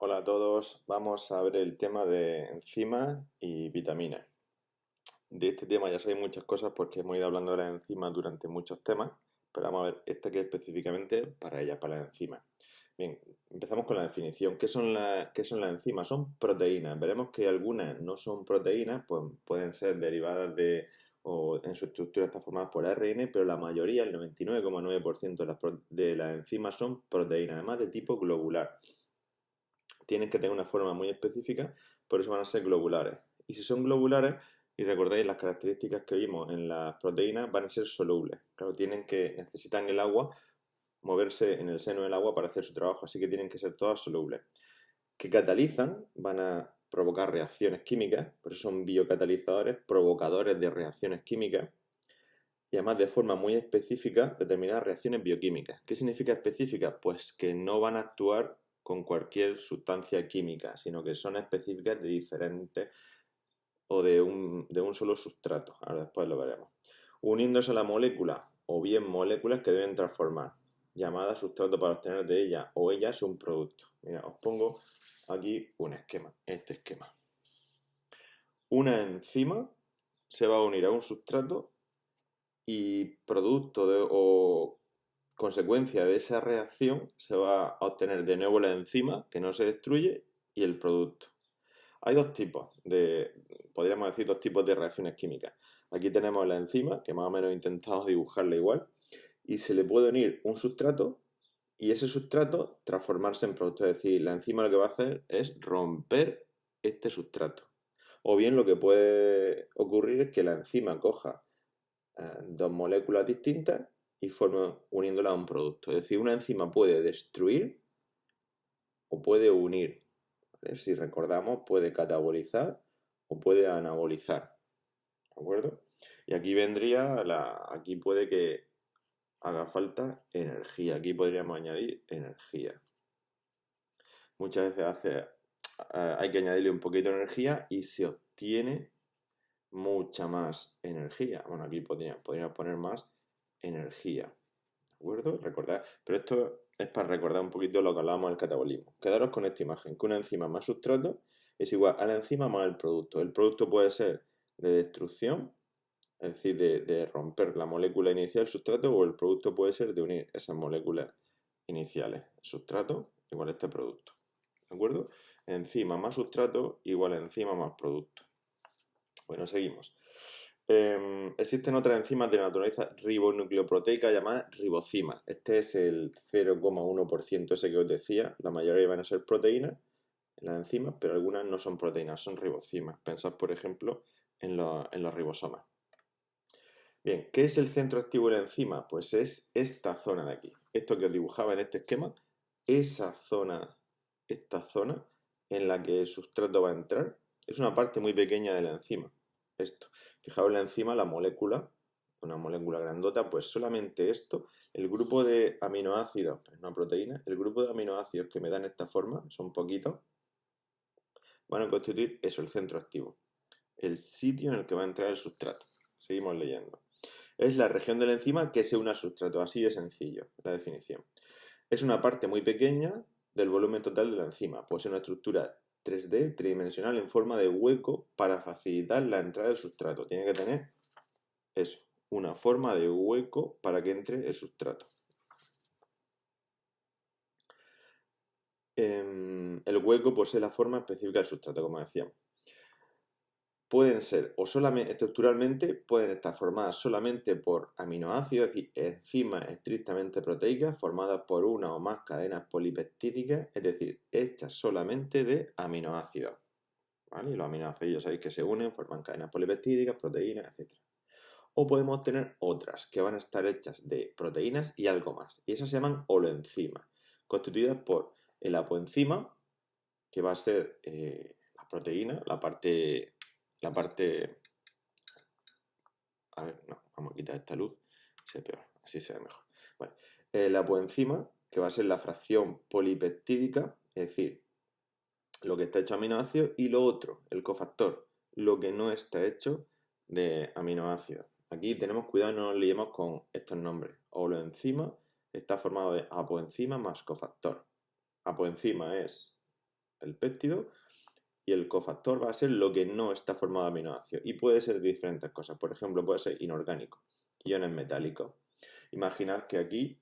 Hola a todos. Vamos a ver el tema de enzimas y vitaminas. De este tema ya sabéis muchas cosas porque hemos ido hablando de las enzimas durante muchos temas, pero vamos a ver este que es específicamente para ellas, para las enzimas. Bien, empezamos con la definición. ¿Qué son las enzimas? Son proteínas. Veremos que algunas no son proteínas, pues pueden ser derivadas de, o en su estructura están formadas por ARN, pero la mayoría, el 99,9% de las enzimas son proteínas, además de tipo globular. Tienen que tener una forma muy específica, por eso van a ser globulares. Y si son globulares, y recordáis las características que vimos en las proteínas, van a ser solubles. Claro, necesitan el agua, moverse en el seno del agua para hacer su trabajo, así que tienen que ser todas solubles. Que catalizan, van a provocar reacciones químicas, por eso son biocatalizadores, provocadores de reacciones químicas, y además de forma muy específica determinadas reacciones bioquímicas. ¿Qué significa específica? Pues que no van a actuar con cualquier sustancia química, sino que son específicas de diferentes o de un solo sustrato. Ahora después lo veremos. Uniéndose a la molécula o bien moléculas que deben transformar, llamadas sustrato para obtener de ella o ellas un producto. Mira, os pongo aquí un esquema, este esquema. Una enzima se va a unir a un sustrato y producto o consecuencia de esa reacción se va a obtener de nuevo la enzima que no se destruye y el producto. Hay podríamos decir, dos tipos de reacciones químicas. Aquí tenemos la enzima, que más o menos he intentado dibujarla igual, y se le puede unir un sustrato y ese sustrato transformarse en producto. Es decir, la enzima lo que va a hacer es romper este sustrato. O bien lo que puede ocurrir es que la enzima coja dos moléculas distintas y forma uniéndolas a un producto. Es decir, una enzima puede destruir o puede unir. ¿Vale? Si recordamos, puede catabolizar o puede anabolizar. ¿De acuerdo? Y aquí aquí puede que haga falta energía. Aquí podríamos añadir energía. Muchas veces hay que añadirle un poquito de energía y se obtiene mucha más energía. Bueno, aquí podríamos poner más energía. ¿De acuerdo? Recordad, pero esto es para recordar un poquito lo que hablábamos del catabolismo. Quedaros con esta imagen, que una enzima más sustrato es igual a la enzima más el producto. El producto puede ser de destrucción, es decir, de romper la molécula inicial del sustrato, o el producto puede ser de unir esas moléculas iniciales. Sustrato igual a este producto. ¿De acuerdo? Enzima más sustrato igual a enzima más producto. Bueno, seguimos. Existen otras enzimas de naturaleza ribonucleoproteica llamadas ribocimas. Este es el 0,1% ese que os decía. La mayoría van a ser proteínas, las enzimas, pero algunas no son proteínas, son ribocimas. Pensad, por ejemplo, en los ribosomas. Bien, ¿qué es el centro activo de la enzima? Pues es esta zona de aquí. Esto que os dibujaba en este esquema, esta zona en la que el sustrato va a entrar, es una parte muy pequeña de la enzima. Esto. Fijaos en la enzima, la molécula, una molécula grandota, pues solamente esto, el grupo de aminoácidos, pues una proteína, el grupo de aminoácidos que me dan esta forma, son poquitos, van a constituir eso, el centro activo. El sitio en el que va a entrar el sustrato. Seguimos leyendo. Es la región de la enzima que se une al sustrato, así de sencillo, la definición. Es una parte muy pequeña del volumen total de la enzima. Posee una estructura 3D tridimensional en forma de hueco para facilitar la entrada del sustrato. Tiene que tener eso, una forma de hueco para que entre el sustrato. El hueco posee la forma específica del sustrato, como decíamos. Pueden ser, o solamente estructuralmente, pueden estar formadas solamente por aminoácidos, es decir, enzimas estrictamente proteicas formadas por una o más cadenas polipeptídicas, es decir, hechas solamente de aminoácidos. ¿Vale? Y los aminoácidos ya sabéis que se unen, forman cadenas polipeptídicas, proteínas, etc. O podemos tener otras que van a estar hechas de proteínas y algo más. Y esas se llaman holoenzimas, constituidas por el apoenzima, que va a ser la proteína, la parte, a ver, no, vamos a quitar esta luz, se ve peor, así se ve mejor. Vale. La apoenzima, que va a ser la fracción polipeptídica, es decir, lo que está hecho de aminoácidos, y lo otro, el cofactor, lo que no está hecho de aminoácidos. Aquí tenemos cuidado, no nos liemos con estos nombres. Holoenzima está formado de apoenzima más cofactor. Apoenzima es el péptido, y el cofactor va a ser lo que no está formado de aminoácidos. Y puede ser de diferentes cosas. Por ejemplo, puede ser inorgánico, iones metálicos. Imaginad que aquí,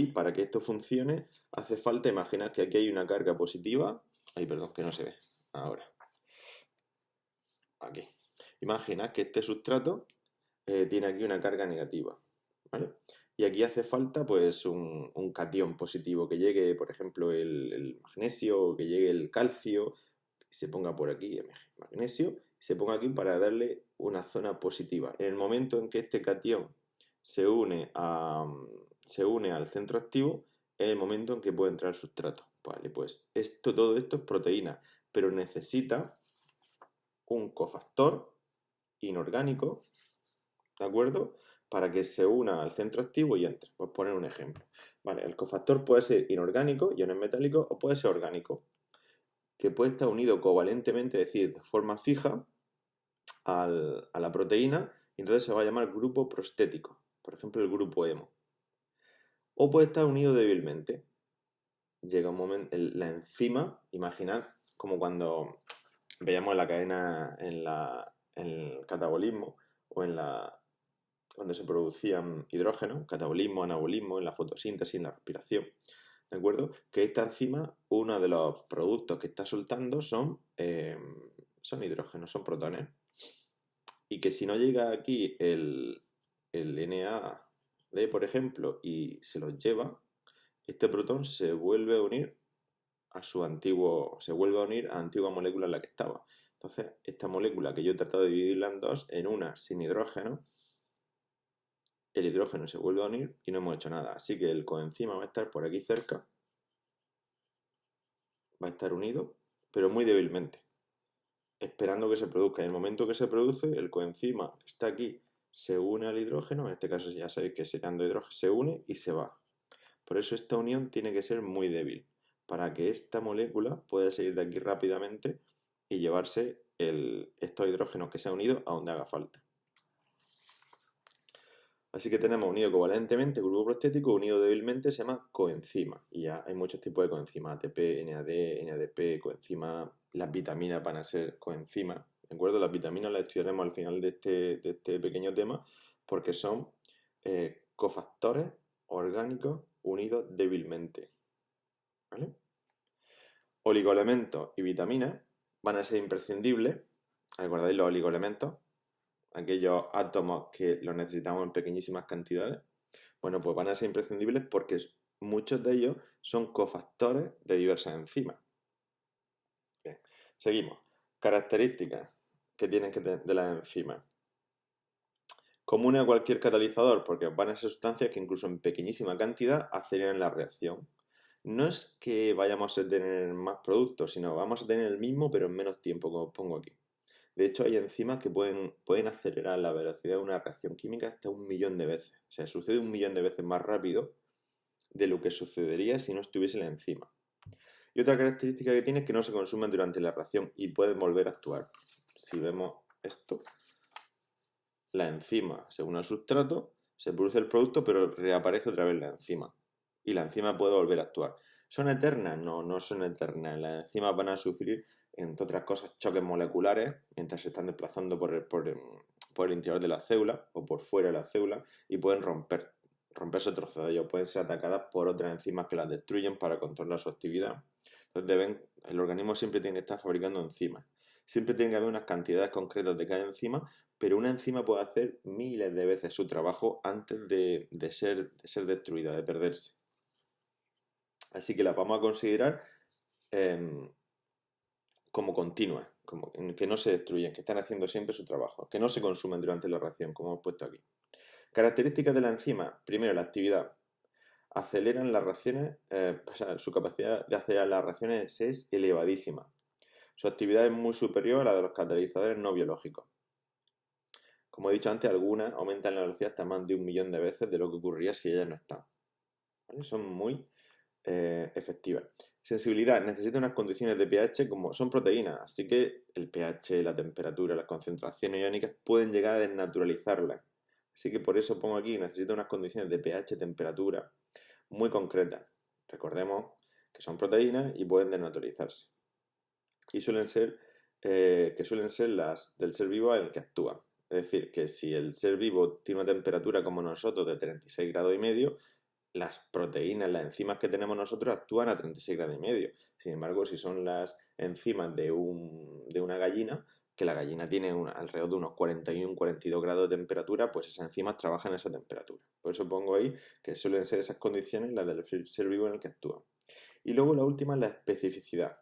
para que esto funcione, hace falta imaginar que aquí hay una carga positiva. Ay, perdón, que no se ve. Ahora. Aquí. Imaginad que este sustrato tiene aquí una carga negativa. ¿Vale? Y aquí hace falta pues un catión positivo, que llegue, por ejemplo, el magnesio, que llegue el calcio, se ponga por aquí el magnesio, se ponga aquí para darle una zona positiva. En el momento en que este catión se une al centro activo, es el momento en que puede entrar el sustrato. Vale, pues todo esto es proteína, pero necesita un cofactor inorgánico, ¿de acuerdo? Para que se una al centro activo y entre. Voy a poner un ejemplo. Vale, el cofactor puede ser inorgánico, iones metálicos, o puede ser orgánico, que puede estar unido covalentemente, es decir, de forma fija, a la proteína, y entonces se va a llamar grupo prostético, por ejemplo el grupo hemo. O puede estar unido débilmente. Llega un momento, la enzima, imaginad como cuando veíamos la cadena en el catabolismo o donde se producían hidrógeno, catabolismo, anabolismo, en la fotosíntesis, en la respiración. ¿De acuerdo? Que esta enzima, uno de los productos que está soltando son hidrógenos, son protones. Y que si no llega aquí el NAD, por ejemplo, y se los lleva, este protón se vuelve a unir se vuelve a unir a la antigua molécula en la que estaba. Entonces, esta molécula que yo he tratado de dividirla en dos, en una sin hidrógeno, el hidrógeno se vuelve a unir y no hemos hecho nada. Así que el coenzima va a estar por aquí cerca, va a estar unido, pero muy débilmente, esperando que se produzca. En el momento que se produce, el coenzima está aquí, se une al hidrógeno, en este caso ya sabéis que secando hidrógeno, se une y se va. Por eso esta unión tiene que ser muy débil, para que esta molécula pueda salir de aquí rápidamente y llevarse estos hidrógenos que se han unido a donde haga falta. Así que tenemos unido covalentemente, grupo prostético, unido débilmente, se llama coenzima. Y ya hay muchos tipos de coenzima, ATP, NAD, NADP, coenzima, las vitaminas van a ser coenzimas, ¿de acuerdo? Las vitaminas las estudiaremos al final de este pequeño tema, porque son cofactores orgánicos unidos débilmente, ¿vale? Oligoelementos y vitaminas van a ser imprescindibles. ¿Recordáis los oligoelementos? Aquellos átomos que los necesitamos en pequeñísimas cantidades. Bueno, pues van a ser imprescindibles porque muchos de ellos son cofactores de diversas enzimas. Bien, seguimos. Características que tienen que tener de las enzimas. Común a cualquier catalizador, porque van a ser sustancias que incluso en pequeñísima cantidad aceleran la reacción. No es que vayamos a tener más productos, sino vamos a tener el mismo pero en menos tiempo, como os pongo aquí. De hecho, hay enzimas que pueden acelerar la velocidad de una reacción química hasta 1.000.000 de veces. O sea, sucede 1.000.000 de veces más rápido de lo que sucedería si no estuviese la enzima. Y otra característica que tiene es que no se consumen durante la reacción y pueden volver a actuar. Si vemos esto, la enzima se une al sustrato, se produce el producto, pero reaparece otra vez la enzima. Y la enzima puede volver a actuar. ¿Son eternas? No, no son eternas. Las enzimas van a sufrir, entre otras cosas, choques moleculares mientras se están desplazando por el interior de la célula o por fuera de la célula y pueden romperse trozos de ellos. Pueden ser atacadas por otras enzimas que las destruyen para controlar su actividad. Entonces el organismo siempre tiene que estar fabricando enzimas. Siempre tiene que haber unas cantidades concretas de cada enzima, pero una enzima puede hacer miles de veces su trabajo antes de ser destruida, de perderse. Así que las vamos a considerar como continuas, como que no se destruyen, que están haciendo siempre su trabajo, que no se consumen durante la reacción, como hemos puesto aquí. Características de la enzima. Primero, la actividad. Aceleran las reacciones, su capacidad de acelerar las reacciones es elevadísima. Su actividad es muy superior a la de los catalizadores no biológicos. Como he dicho antes, algunas aumentan la velocidad hasta más de 1.000.000 de veces de lo que ocurriría si ellas no están. ¿Vale? Son muy efectivas. Sensibilidad. Necesita unas condiciones de pH como son proteínas, así que el pH, la temperatura, las concentraciones iónicas pueden llegar a desnaturalizarlas. Así que por eso pongo aquí, necesita unas condiciones de pH, temperatura muy concretas. Recordemos que son proteínas y pueden desnaturalizarse. Y suelen ser las del ser vivo en el que actúan. Es decir, que si el ser vivo tiene una temperatura como nosotros de 36 grados y medio, las proteínas, las enzimas que tenemos nosotros actúan a 36 grados y medio. Sin embargo, si son las enzimas de una gallina, que la gallina tiene alrededor de unos 41-42 grados de temperatura, pues esas enzimas trabajan a esa temperatura. Por eso pongo ahí que suelen ser esas condiciones las del ser vivo en el que actúan. Y luego la última es la especificidad.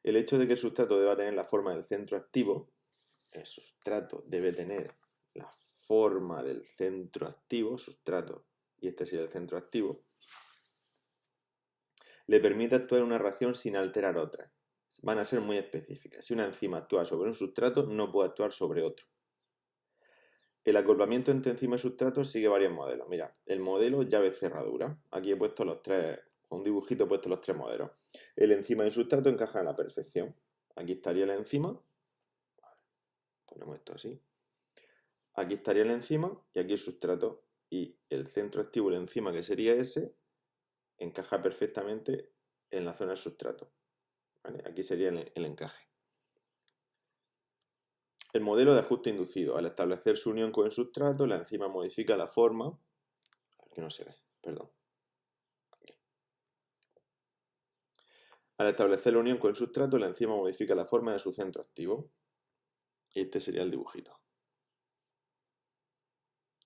El hecho de que el sustrato deba tener la forma del centro activo, el sustrato debe tener la forma del centro activo, sustrato, y este sería el centro activo, le permite actuar en una reacción sin alterar otra. Van a ser muy específicas. Si una enzima actúa sobre un sustrato, no puede actuar sobre otro. El acoplamiento entre enzima y sustrato sigue varios modelos. Mira, el modelo llave-cerradura. Aquí he puesto un dibujito he puesto los tres modelos. El enzima y el sustrato encajan a la perfección. Aquí estaría la enzima. Ponemos esto así. Aquí estaría la enzima y aquí el sustrato. Y el centro activo de la enzima, que sería ese, encaja perfectamente en la zona del sustrato. ¿Vale? Aquí sería el encaje. El modelo de ajuste inducido. Al establecer su unión con el sustrato, la enzima modifica la forma. Aquí no se ve, perdón. Aquí. Al establecer la unión con el sustrato, la enzima modifica la forma de su centro activo. Y este sería el dibujito.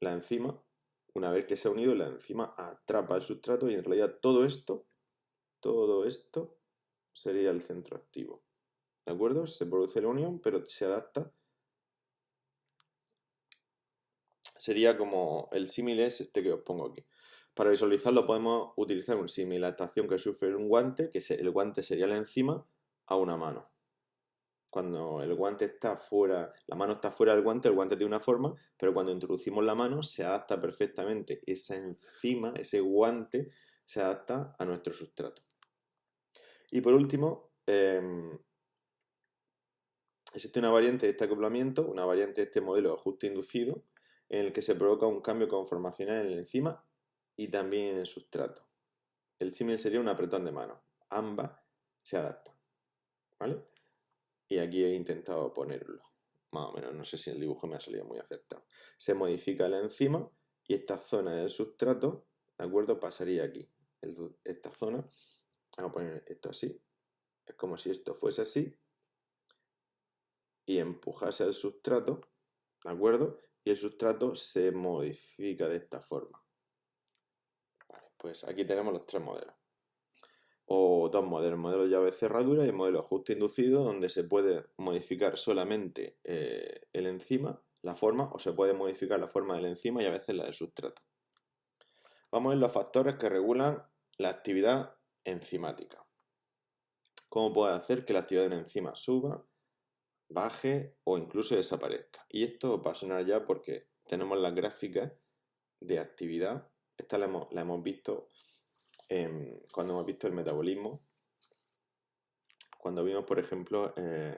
La enzima, una vez que se ha unido, la enzima atrapa el sustrato y en realidad todo esto sería el centro activo. ¿De acuerdo? Se produce la unión, pero se adapta. Sería como el símil es este que os pongo aquí. Para visualizarlo podemos utilizar un símil, la adaptación que sufre un guante, que el guante sería la enzima, a una mano. Cuando el guante está fuera, la mano está fuera del guante, el guante tiene una forma, pero cuando introducimos la mano se adapta perfectamente. Esa enzima, ese guante, se adapta a nuestro sustrato. Y por último, existe una variante de este acoplamiento, una variante de este modelo de ajuste inducido, en el que se provoca un cambio conformacional en la enzima y también en el sustrato. El símil sería un apretón de mano. Ambas se adaptan. ¿Vale? Y aquí he intentado ponerlo. Más o menos, no sé si el dibujo me ha salido muy acertado. Se modifica la enzima y esta zona del sustrato, ¿de acuerdo? Pasaría aquí. Esta zona, vamos a poner esto así. Es como si esto fuese así y empujase al sustrato, ¿de acuerdo? Y el sustrato se modifica de esta forma. Vale, pues aquí tenemos los tres modelos. O dos modelos, el modelo llave cerradura y el modelo ajuste inducido, donde se puede modificar solamente el enzima, la forma, o se puede modificar la forma del enzima y a veces la del sustrato. Vamos a ver los factores que regulan la actividad enzimática. ¿Cómo puede hacer que la actividad de una enzima suba, baje o incluso desaparezca? Y esto va a sonar ya porque tenemos las gráficas de actividad. Esta la hemos visto cuando hemos visto el metabolismo, cuando vimos, por ejemplo, en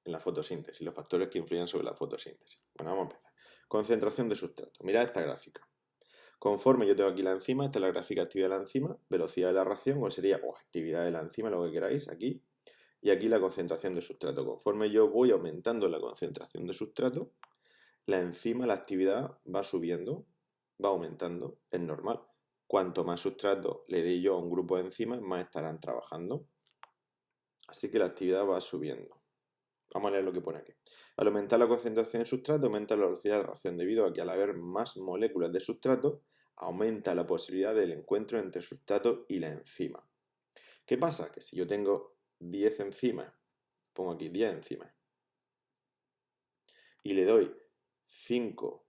la fotosíntesis, los factores que influyen sobre la fotosíntesis. Bueno, vamos a empezar. Concentración de sustrato. Mirad esta gráfica. Conforme yo tengo aquí la enzima, esta es la gráfica de actividad de la enzima, velocidad de la reacción, o sería actividad de la enzima, lo que queráis, aquí, y aquí la concentración de sustrato. Conforme yo voy aumentando la concentración de sustrato, la enzima, la actividad va subiendo, va aumentando, es normal. Cuanto más sustrato le dé yo a un grupo de enzimas, más estarán trabajando. Así que la actividad va subiendo. Vamos a leer lo que pone aquí. Al aumentar la concentración de sustrato, aumenta la velocidad de reacción debido a que al haber más moléculas de sustrato, aumenta la posibilidad del encuentro entre el sustrato y la enzima. ¿Qué pasa? Que si yo tengo 10 enzimas, pongo aquí 10 enzimas, y le doy 5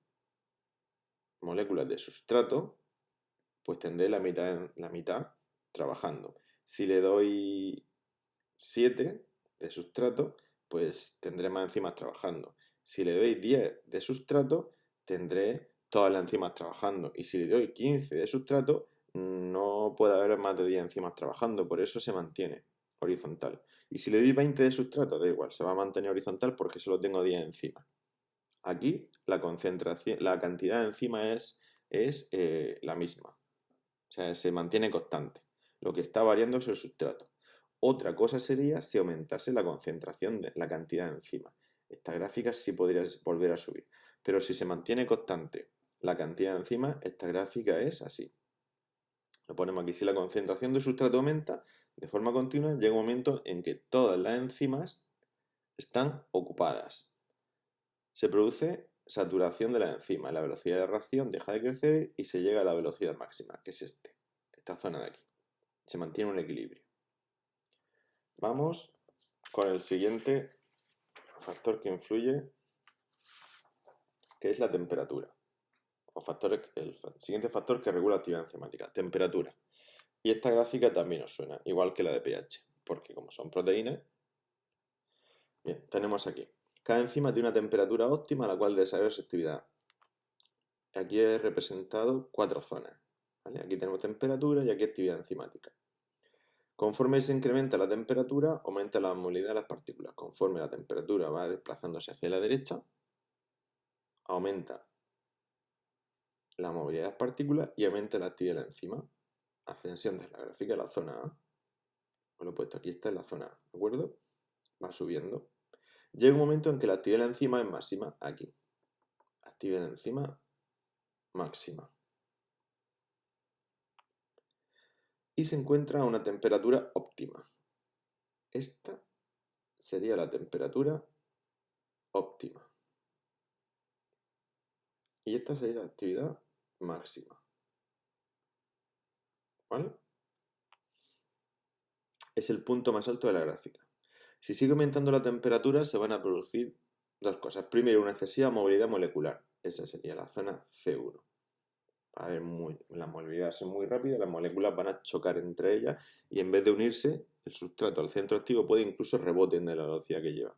moléculas de sustrato, pues tendré la mitad trabajando. Si le doy 7 de sustrato, pues tendré más enzimas trabajando. Si le doy 10 de sustrato, tendré todas las enzimas trabajando. Y si le doy 15 de sustrato, no puede haber más de 10 enzimas trabajando, por eso se mantiene horizontal. Y si le doy 20 de sustrato, da igual, se va a mantener horizontal porque solo tengo 10 enzimas. Aquí la concentración, la cantidad de enzimas es la misma. O sea, se mantiene constante. Lo que está variando es el sustrato. Otra cosa sería si aumentase la concentración de la cantidad de enzima. Esta gráfica sí podría volver a subir. Pero si se mantiene constante la cantidad de enzima, esta gráfica es así. Lo ponemos aquí. Si la concentración del sustrato aumenta de forma continua, llega un momento en que todas las enzimas están ocupadas. Se produce saturación de la enzima. La velocidad de reacción deja de crecer y se llega a la velocidad máxima, que es esta zona de aquí. Se mantiene un equilibrio. Vamos con el siguiente factor que influye, que es la temperatura. El siguiente factor que regula la actividad enzimática, temperatura. Y esta gráfica también os suena, igual que la de pH, porque como son proteínas, bien, tenemos aquí. Cada enzima tiene una temperatura óptima a la cual desarrolla su actividad. Aquí he representado 4 zonas. ¿Vale? Aquí tenemos temperatura y aquí actividad enzimática. Conforme se incrementa la temperatura, aumenta la movilidad de las partículas. Conforme la temperatura va desplazándose hacia la derecha, aumenta la movilidad de las partículas y aumenta la actividad de la enzima. Ascensión de la gráfica de la zona A. Os lo he puesto aquí, está en la zona A, ¿de acuerdo? Va subiendo. Llega un momento en que la actividad de la enzima es máxima, aquí. Actividad de la enzima máxima. Y se encuentra a una temperatura óptima. Esta sería la temperatura óptima. Y esta sería la actividad máxima. ¿Vale? Es el punto más alto de la gráfica. Si sigue aumentando la temperatura, se van a producir dos cosas. Primero, una excesiva movilidad molecular. Esa sería la zona C1. Va a haber la movilidad es muy rápida, las moléculas van a chocar entre ellas y en vez de unirse, el sustrato al centro activo puede incluso reboten de la velocidad que lleva.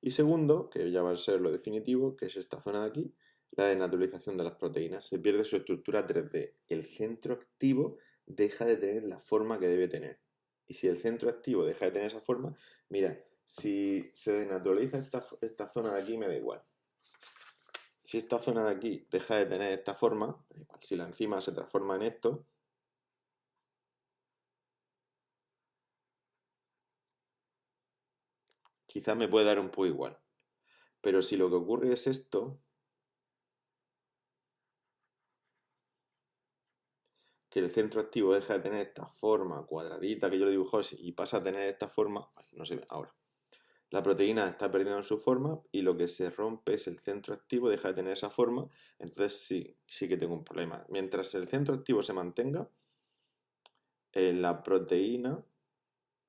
Y segundo, que ya va a ser lo definitivo, que es esta zona de aquí, la denaturalización de las proteínas. Se pierde su estructura 3D. El centro activo deja de tener la forma que debe tener. Y si el centro activo deja de tener esa forma, mira, si se denaturaliza esta zona de aquí, me da igual. Si esta zona de aquí deja de tener esta forma, si la enzima se transforma en esto, quizás me puede dar un poco igual. Pero si lo que ocurre es esto, que el centro activo deja de tener esta forma cuadradita que yo le dibujo y pasa a tener esta forma, no se ve ahora. La proteína está perdiendo su forma y lo que se rompe es el centro activo, deja de tener esa forma, entonces sí que tengo un problema. Mientras el centro activo se mantenga, la proteína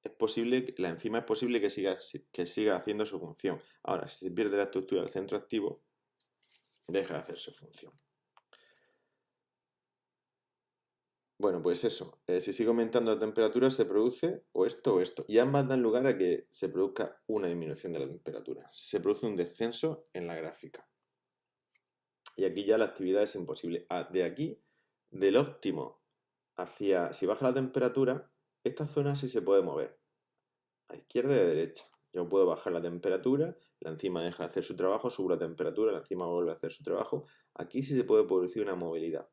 es posible, la enzima es posible que siga haciendo su función. Ahora, si se pierde la estructura del centro activo, deja de hacer su función. Bueno, pues eso, si sigue aumentando la temperatura se produce o esto, y ambas dan lugar a que se produzca una disminución de la temperatura. Se produce un descenso en la gráfica. Y aquí ya la actividad es imposible. De aquí, del óptimo hacia, si baja la temperatura, esta zona sí se puede mover, a izquierda y a derecha. Yo puedo bajar la temperatura, la enzima deja de hacer su trabajo, subo la temperatura, la enzima vuelve a hacer su trabajo. Aquí sí se puede producir una movilidad.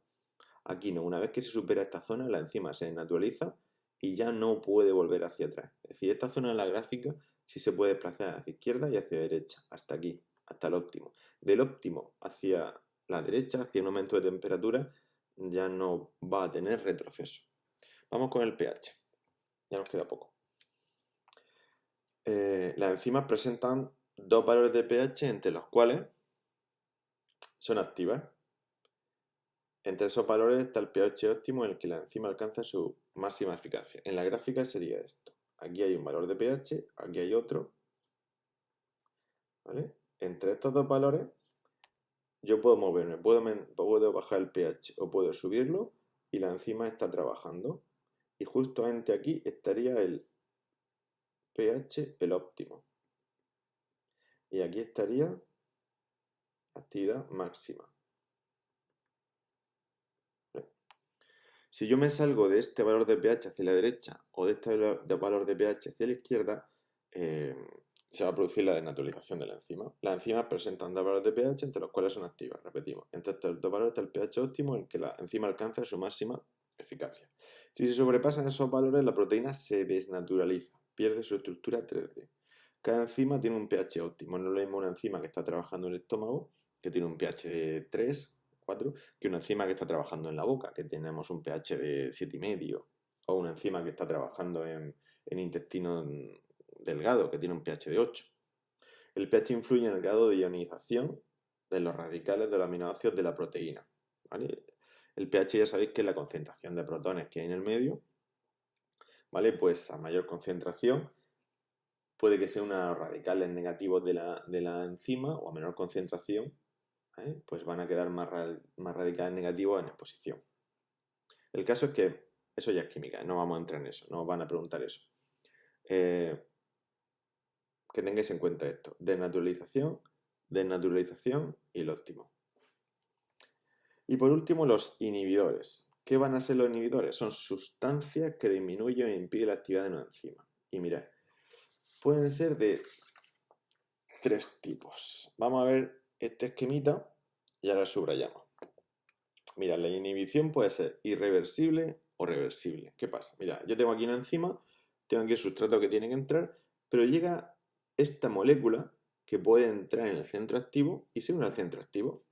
Aquí no, una vez que se supera esta zona, la enzima se naturaliza y ya no puede volver hacia atrás. Es decir, esta zona en la gráfica sí se puede desplazar hacia izquierda y hacia derecha, hasta aquí, hasta el óptimo. Del óptimo hacia la derecha, hacia un aumento de temperatura, ya no va a tener retroceso. Vamos con el pH. Ya nos queda poco. Las enzimas presentan dos valores de pH entre los cuales son activas. Entre esos valores está el pH óptimo en el que la enzima alcanza su máxima eficacia. En la gráfica sería esto. Aquí hay un valor de pH, aquí hay otro. ¿Vale? Entre estos dos valores yo puedo moverme, puedo bajar el pH o puedo subirlo y la enzima está trabajando. Y justamente aquí estaría el pH, el óptimo. Y aquí estaría la actividad máxima. Si yo me salgo de este valor de pH hacia la derecha o de este valor de pH hacia la izquierda, se va a producir la denaturalización de la enzima. Las enzimas presentan dos valores de pH entre los cuales son activas, repetimos. Entre estos dos valores está el pH óptimo en el que la enzima alcanza su máxima eficacia. Si se sobrepasan esos valores, la proteína se desnaturaliza, pierde su estructura 3D. Cada enzima tiene un pH óptimo. No es lo mismo una enzima que está trabajando en el estómago, que tiene un pH de 3, 4, que una enzima que está trabajando en la boca, que tenemos un pH de 7,5, o una enzima que está trabajando en intestino delgado, que tiene un pH de 8. El pH influye en el grado de ionización de los radicales de los aminoácidos de la proteína, ¿vale? El pH ya sabéis que es la concentración de protones que hay en el medio, ¿vale? Pues a mayor concentración puede que sea unos radicales negativos de la enzima, o a menor concentración, ¿vale? Pues van a quedar más radicales negativos en exposición. El caso es que eso ya es química, no vamos a entrar en eso, no os van a preguntar eso. Que tengáis en cuenta esto: desnaturalización y el óptimo. Y por último, los inhibidores. ¿Qué van a ser los inhibidores? Son sustancias que disminuyen e impiden la actividad de una enzima. Y mirad, pueden ser de 3 tipos. Vamos a ver este esquemita y ahora subrayamos. Mira, la inhibición puede ser irreversible o reversible. ¿Qué pasa? Mira, yo tengo aquí una enzima, tengo aquí el sustrato que tiene que entrar, pero llega esta molécula que puede entrar en el centro activo y se une al centro activo.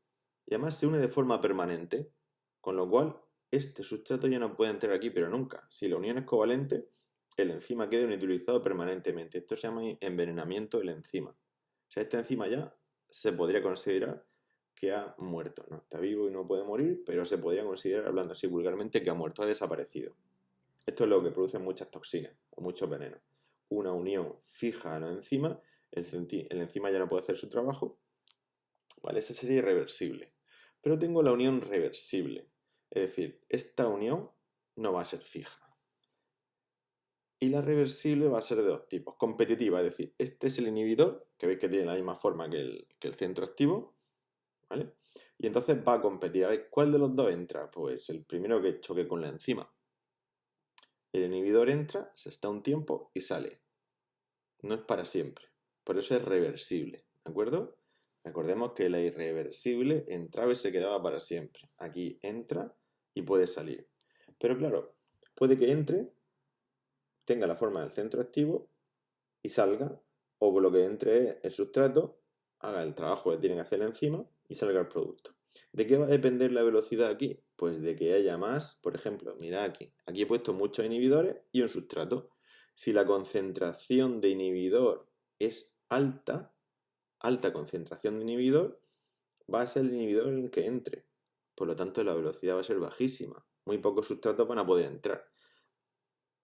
Y además se une de forma permanente, con lo cual este sustrato ya no puede entrar aquí, pero nunca. Si la unión es covalente, el enzima queda inutilizado permanentemente. Esto se llama envenenamiento del enzima. O sea, esta enzima ya se podría considerar que ha muerto. No está vivo y no puede morir, pero se podría considerar, hablando así vulgarmente, que ha muerto, ha desaparecido. Esto es lo que produce muchas toxinas o muchos venenos. Una unión fija a la enzima, el enzima ya no puede hacer su trabajo, ¿vale? Ese sería irreversible. Pero tengo la unión reversible, es decir, esta unión no va a ser fija. Y la reversible va a ser de dos tipos: competitiva, es decir, este es el inhibidor, que veis que tiene la misma forma que el centro activo, ¿vale? Y entonces va a competir. A ver, ¿cuál de los dos entra? Pues el primero que choque con la enzima. El inhibidor entra, se está un tiempo y sale. No es para siempre. Por eso es reversible, ¿de acuerdo? Recordemos que la irreversible entraba y se quedaba para siempre. Aquí entra y puede salir. Pero claro, puede que entre, tenga la forma del centro activo y salga, o lo que entre es el sustrato, haga el trabajo que tiene que hacer la enzima y salga el producto. ¿De qué va a depender la velocidad aquí? Pues de que haya más, por ejemplo, mira aquí he puesto muchos inhibidores y un sustrato. Si la concentración de inhibidor es alta concentración de inhibidor, va a ser el inhibidor en el que entre. Por lo tanto, la velocidad va a ser bajísima. Muy pocos sustratos van a poder entrar.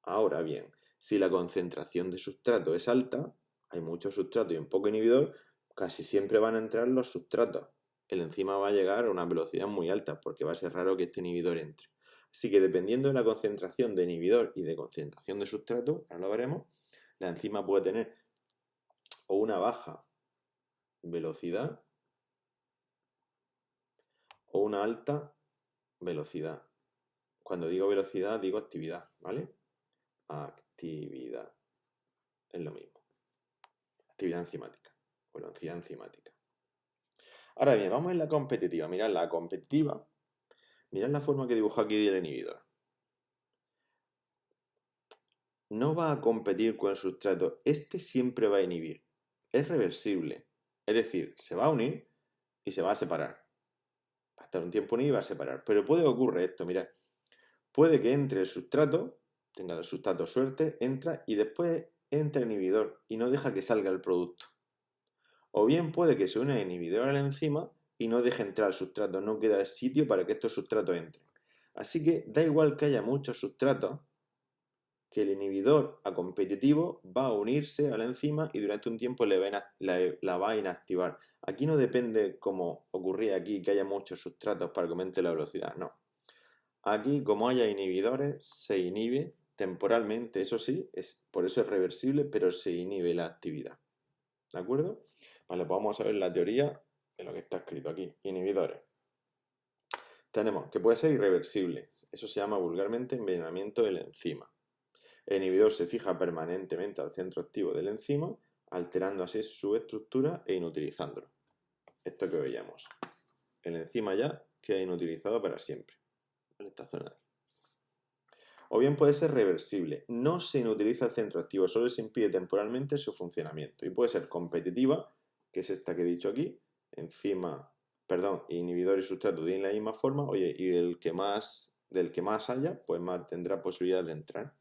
Ahora bien, si la concentración de sustrato es alta, hay muchos sustratos y un poco inhibidor, casi siempre van a entrar los sustratos. El enzima va a llegar a una velocidad muy alta porque va a ser raro que este inhibidor entre. Así que dependiendo de la concentración de inhibidor y de concentración de sustrato, ahora lo veremos, la enzima puede tener o una baja velocidad o una alta velocidad. Cuando digo velocidad, digo actividad, ¿vale? Actividad. Es lo mismo. Actividad enzimática. Velocidad enzimática. Ahora bien, vamos en la competitiva. Mirad la competitiva. Mirad la forma que dibujo aquí del inhibidor. No va a competir con el sustrato. Este siempre va a inhibir. Es reversible. Es decir, se va a unir y se va a separar. Va a estar un tiempo unido y va a separar. Pero puede ocurrir esto, mirad. Puede que entre el sustrato, tenga el sustrato suerte, entra y después entra el inhibidor y no deja que salga el producto. O bien puede que se una el inhibidor a la enzima y no deje entrar el sustrato, no queda sitio para que estos sustratos entren. Así que da igual que haya muchos sustratos, que el inhibidor a competitivo va a unirse a la enzima y durante un tiempo la va a inactivar. Aquí no depende, como ocurría aquí, que haya muchos sustratos para que aumente la velocidad, no. Aquí, como haya inhibidores, se inhibe temporalmente, eso sí, por eso es reversible, pero se inhibe la actividad. ¿De acuerdo? Vale, pues vamos a ver la teoría de lo que está escrito aquí. Inhibidores. Tenemos que puede ser irreversible. Eso se llama vulgarmente envenenamiento del enzima. El inhibidor se fija permanentemente al centro activo del enzima, alterando así su estructura e inutilizándolo. Esto que veíamos. El enzima ya queda inutilizado para siempre. En esta zona de aquí. O bien puede ser reversible. No se inutiliza el centro activo, solo se impide temporalmente su funcionamiento. Y puede ser competitiva, que es esta que he dicho aquí, inhibidor y sustrato tienen la misma forma, oye, y del que más haya, pues más tendrá posibilidad de entrar.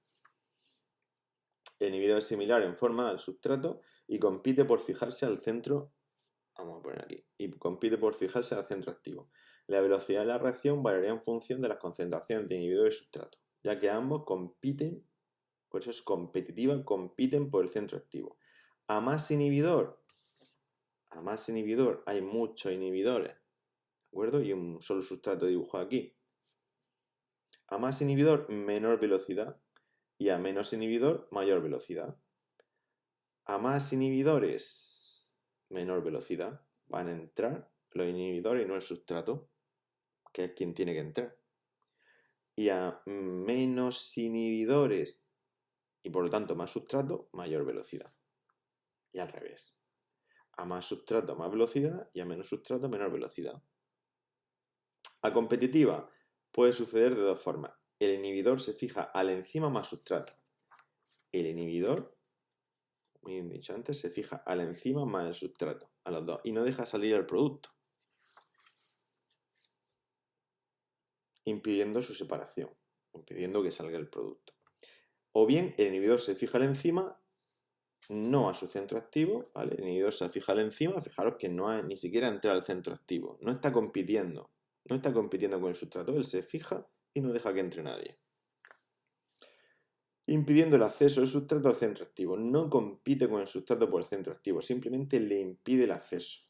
El inhibidor es similar en forma al sustrato y compite por fijarse al centro, vamos a poner aquí, y compite por fijarse al centro activo. La velocidad de la reacción variará en función de las concentraciones de inhibidor y sustrato, ya que ambos compiten, por eso es competitiva, compiten por el centro activo. A más inhibidor hay muchos inhibidores, ¿de acuerdo? Y un solo sustrato dibujado aquí. A más inhibidor, menor velocidad, y a menos inhibidor, mayor velocidad. A más inhibidores, menor velocidad, van a entrar los inhibidores y no el sustrato, que es quien tiene que entrar. Y a menos inhibidores y por lo tanto más sustrato, mayor velocidad. Y al revés. A más sustrato, más velocidad y a menos sustrato, menor velocidad. A competitiva puede suceder de dos formas. El inhibidor se fija al enzima más sustrato. El inhibidor, muy bien dicho antes, se fija al enzima más el sustrato, a los dos, y no deja salir el producto, impidiendo su separación, impidiendo que salga el producto. O bien el inhibidor se fija al enzima, no a su centro activo, ¿vale? El inhibidor se fija al enzima, fijaros que no ha ni siquiera entrado al centro activo, no está compitiendo con el sustrato, él se fija y no deja que entre nadie. Impidiendo el acceso del sustrato al centro activo. No compite con el sustrato por el centro activo, simplemente le impide el acceso.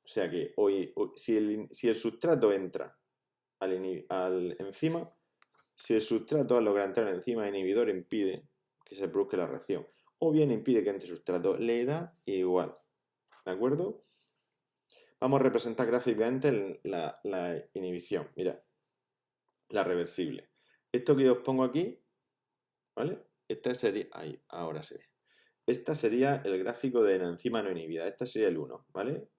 O sea que si el sustrato entra al enzima, si el sustrato al lograr entrar al enzima, el inhibidor impide que se produzca la reacción. O bien impide que entre el sustrato, le da igual. ¿De acuerdo? Vamos a representar gráficamente la inhibición. Mirad, la reversible. Esto que os pongo aquí, ¿vale? Esta sería, ahí, ahora se ve. Esta sería el gráfico de la enzima no inhibida. Este sería el 1, ¿vale?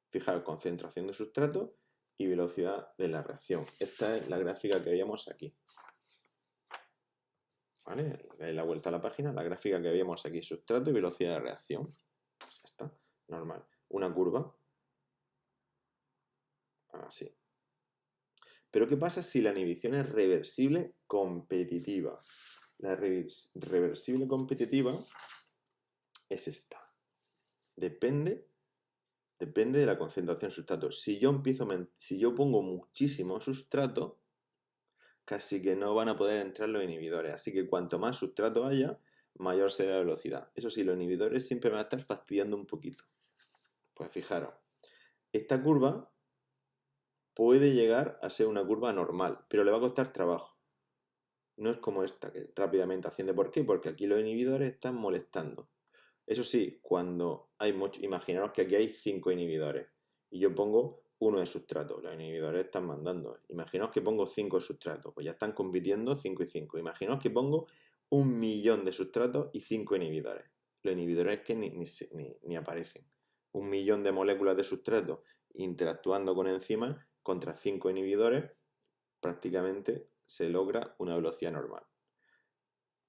Fijaros, concentración de sustrato y velocidad de la reacción. Esta es la gráfica que veíamos aquí. ¿Vale? Dais la vuelta a la página, la gráfica que veíamos aquí, sustrato y velocidad de reacción. Pues ya está, normal. Una curva. Así. Pero ¿qué pasa si la inhibición es reversible competitiva? La reversible competitiva es esta. Depende de la concentración de sustrato. Si yo pongo muchísimo sustrato, casi que no van a poder entrar los inhibidores. Así que cuanto más sustrato haya, mayor será la velocidad. Eso sí, los inhibidores siempre van a estar fastidiando un poquito. Pues fijaros, esta curva puede llegar a ser una curva normal, pero le va a costar trabajo. No es como esta, que rápidamente asciende. ¿Por qué? Porque aquí los inhibidores están molestando. Eso sí, cuando hay mucho, imaginaros que aquí hay 5 inhibidores y yo pongo uno de sustrato, los inhibidores están mandando. Imaginaos que pongo 5 sustratos, pues ya están compitiendo 5 y 5. Imaginaos que pongo 1.000.000 de sustratos y 5 inhibidores. Los inhibidores que ni aparecen. 1.000.000 de moléculas de sustrato interactuando con enzimas contra 5 inhibidores, prácticamente se logra una velocidad normal.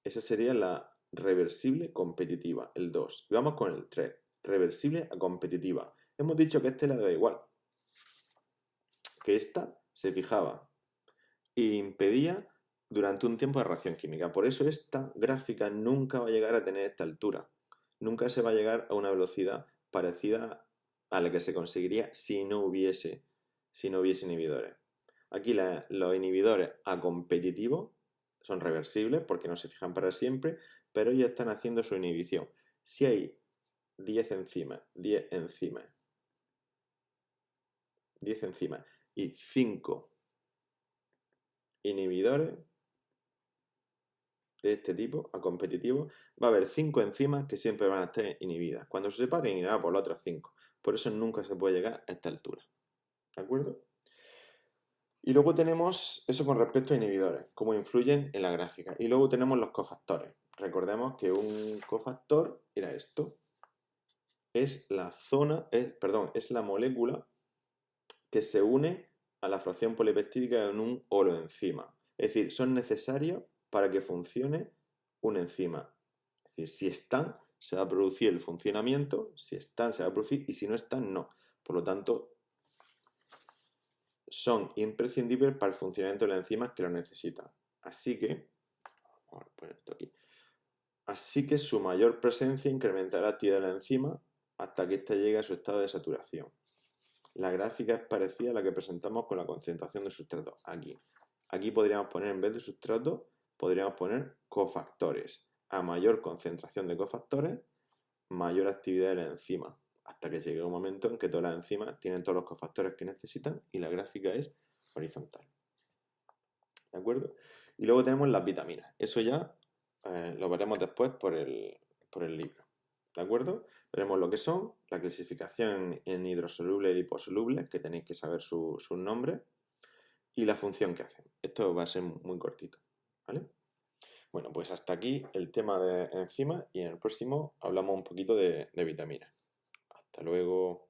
Esa sería la reversible competitiva, el 2. Y vamos con el 3, reversible a competitiva. Hemos dicho que este le da igual, que esta se fijaba e impedía durante un tiempo de reacción química. Por eso esta gráfica nunca va a llegar a tener esta altura. Nunca se va a llegar a una velocidad parecida a la que se conseguiría si no hubiese inhibidores. Aquí los inhibidores a competitivo son reversibles porque no se fijan para siempre, pero ya están haciendo su inhibición. Si hay 10 enzimas y 5 inhibidores de este tipo, a competitivo, va a haber 5 enzimas que siempre van a estar inhibidas. Cuando se separen, irá por las otras 5. Por eso nunca se puede llegar a esta altura. ¿De acuerdo? Y luego tenemos eso con respecto a inhibidores, cómo influyen en la gráfica. Y luego tenemos los cofactores. Recordemos que un cofactor era esto. Es la molécula que se une a la fracción polipeptídica en un holoenzima. Es decir, son necesarios para que funcione una enzima. Es decir, si están, se va a producir el funcionamiento, si están, se va a producir, y si no están, no. Por lo tanto, son imprescindibles para el funcionamiento de las enzimas que lo necesitan. Así que, vamos a poner esto aquí. Así que su mayor presencia incrementará la actividad de la enzima hasta que ésta llegue a su estado de saturación. La gráfica es parecida a la que presentamos con la concentración de sustrato. Aquí podríamos poner, en vez de sustrato, podríamos poner cofactores. A mayor concentración de cofactores, mayor actividad de la enzima, hasta que llegue un momento en que todas las enzimas tienen todos los cofactores que necesitan y la gráfica es horizontal. ¿De acuerdo? Y luego tenemos las vitaminas. Eso ya lo veremos después por el libro. ¿De acuerdo? Veremos lo que son, la clasificación en hidrosolubles y liposolubles, que tenéis que saber sus nombres, y la función que hacen. Esto va a ser muy cortito. ¿Vale? Bueno, pues hasta aquí el tema de enzimas y en el próximo hablamos un poquito de vitaminas. Hasta luego.